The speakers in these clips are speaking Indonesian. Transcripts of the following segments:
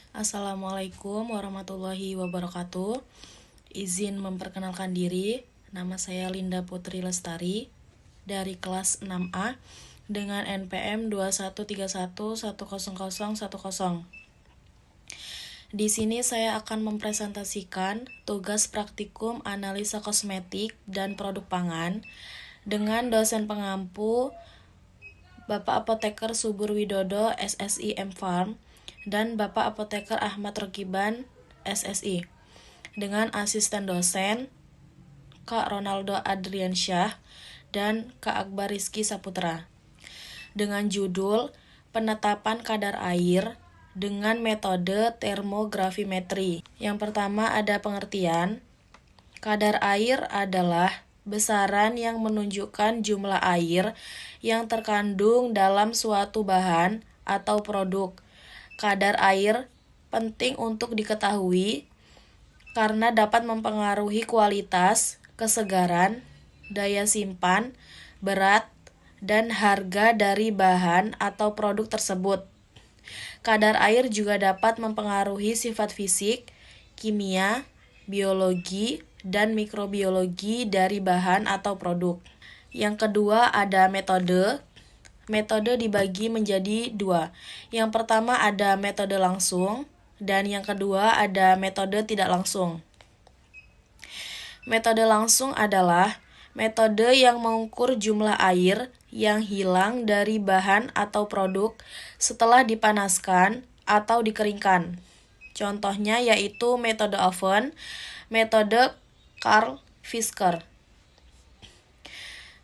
Assalamualaikum warahmatullahi wabarakatuh. Izin memperkenalkan diri, nama saya Linda Putri Lestari dari kelas 6A dengan NPM 2131100010. Di sini saya akan mempresentasikan tugas praktikum analisa kosmetik dan produk pangan dengan dosen pengampu Bapak Apoteker Subur Widodo SSI M-Farm dan Bapak Apoteker Ahmad Rokiban SSI dengan asisten dosen Kak Ronaldo Adriansyah dan Kak Akbar Rizky Saputra dengan judul penetapan kadar air dengan metode termografimetri. Yang pertama ada pengertian. Kadar air adalah besaran yang menunjukkan jumlah air yang terkandung dalam suatu bahan atau produk. Kadar air penting untuk diketahui karena dapat mempengaruhi kualitas, kesegaran, daya simpan, berat, dan harga dari bahan atau produk tersebut. Kadar air juga dapat mempengaruhi sifat fisik, kimia, biologi, dan mikrobiologi dari bahan atau produk. Yang kedua ada metode. Metode dibagi menjadi dua. Yang pertama ada metode langsung, dan yang kedua ada metode tidak langsung. Metode langsung adalah metode yang mengukur jumlah air yang hilang dari bahan atau produk setelah dipanaskan atau dikeringkan. Contohnya yaitu metode oven, metode Karl Fisker.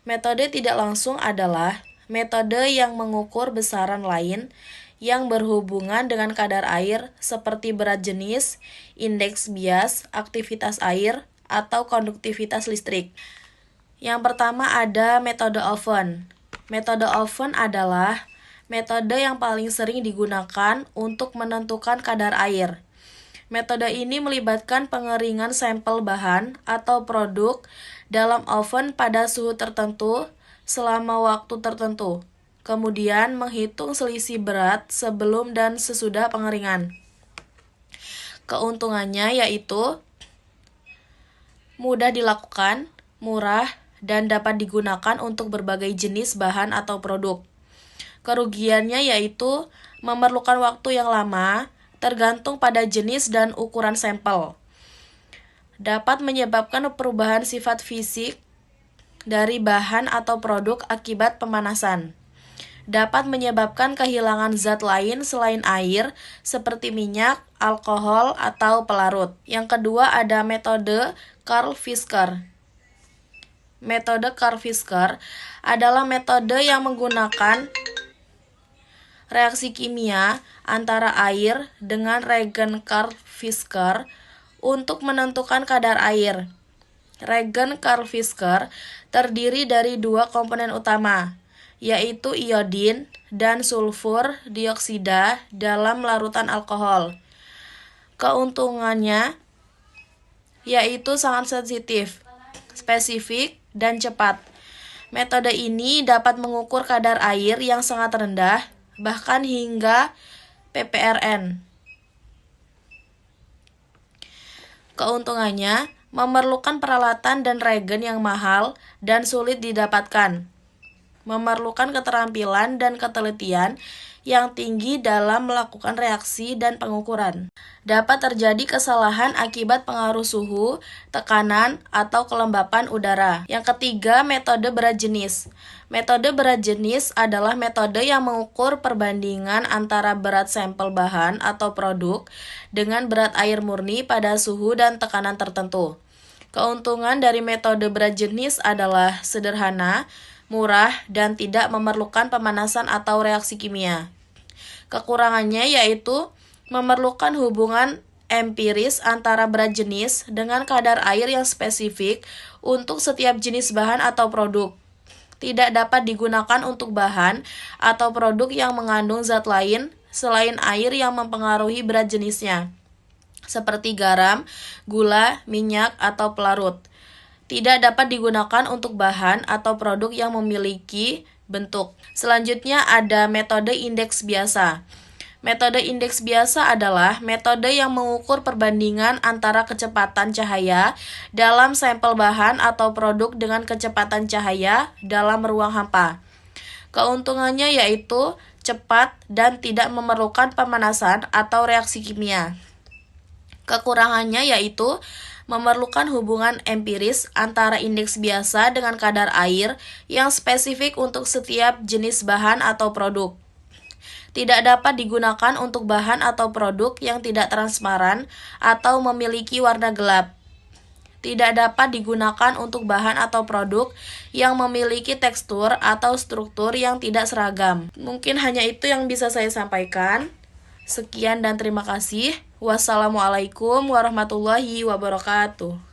Metode tidak langsung adalah metode yang mengukur besaran lain yang berhubungan dengan kadar air seperti berat jenis, indeks bias, aktivitas air, atau konduktivitas listrik. Yang pertama ada metode oven. Metode oven adalah metode yang paling sering digunakan untuk menentukan kadar air. Metode ini melibatkan pengeringan sampel bahan atau produk dalam oven pada suhu tertentu selama waktu tertentu. Kemudian menghitung selisih berat sebelum dan sesudah pengeringan. Keuntungannya yaitu mudah dilakukan, murah, dan dapat digunakan untuk berbagai jenis bahan atau produk. Kerugiannya yaitu memerlukan waktu yang lama, tergantung pada jenis dan ukuran sampel. Dapat menyebabkan perubahan sifat fisik dari bahan atau produk akibat pemanasan. Dapat menyebabkan kehilangan zat lain selain air, seperti minyak, alkohol, atau pelarut. Yang kedua ada metode Karl Fisker. Metode Karl Fisker adalah metode yang menggunakan reaksi kimia antara air dengan reagen Karl Fisker untuk menentukan kadar air. Reagen Karl Fisker terdiri dari dua komponen utama, yaitu iodin dan sulfur dioksida dalam larutan alkohol. Keuntungannya yaitu sangat sensitif, spesifik, dan cepat. Metode ini dapat mengukur kadar air yang sangat rendah, bahkan hingga ppRN. Keuntungannya memerlukan peralatan dan reagen yang mahal dan sulit didapatkan. Memerlukan keterampilan dan ketelitian yang tinggi dalam melakukan reaksi dan pengukuran. Dapat terjadi kesalahan akibat pengaruh suhu, tekanan, atau kelembapan udara. Yang ketiga, metode berat jenis. Metode berat jenis adalah metode yang mengukur perbandingan antara berat sampel bahan atau produk dengan berat air murni pada suhu dan tekanan tertentu. Keuntungan dari metode berat jenis adalah sederhana, murah, dan tidak memerlukan pemanasan atau reaksi kimia. Kekurangannya yaitu memerlukan hubungan empiris antara berat jenis dengan kadar air yang spesifik untuk setiap jenis bahan atau produk. Tidak dapat digunakan untuk bahan atau produk yang mengandung zat lain selain air yang mempengaruhi berat jenisnya, seperti garam, gula, minyak, atau pelarut. Tidak dapat digunakan untuk bahan atau produk yang memiliki bentuk. Selanjutnya ada metode indeks biasa. Metode indeks biasa adalah metode yang mengukur perbandingan antara kecepatan cahaya dalam sampel bahan atau produk dengan kecepatan cahaya dalam ruang hampa. Keuntungannya yaitu cepat dan tidak memerlukan pemanasan atau reaksi kimia. Kekurangannya yaitu memerlukan hubungan empiris antara indeks biasa dengan kadar air yang spesifik untuk setiap jenis bahan atau produk. Tidak dapat digunakan untuk bahan atau produk yang tidak transparan atau memiliki warna gelap. Tidak dapat digunakan untuk bahan atau produk yang memiliki tekstur atau struktur yang tidak seragam. Mungkin hanya itu yang bisa saya sampaikan. Sekian dan terima kasih. Wassalamualaikum warahmatullahi wabarakatuh.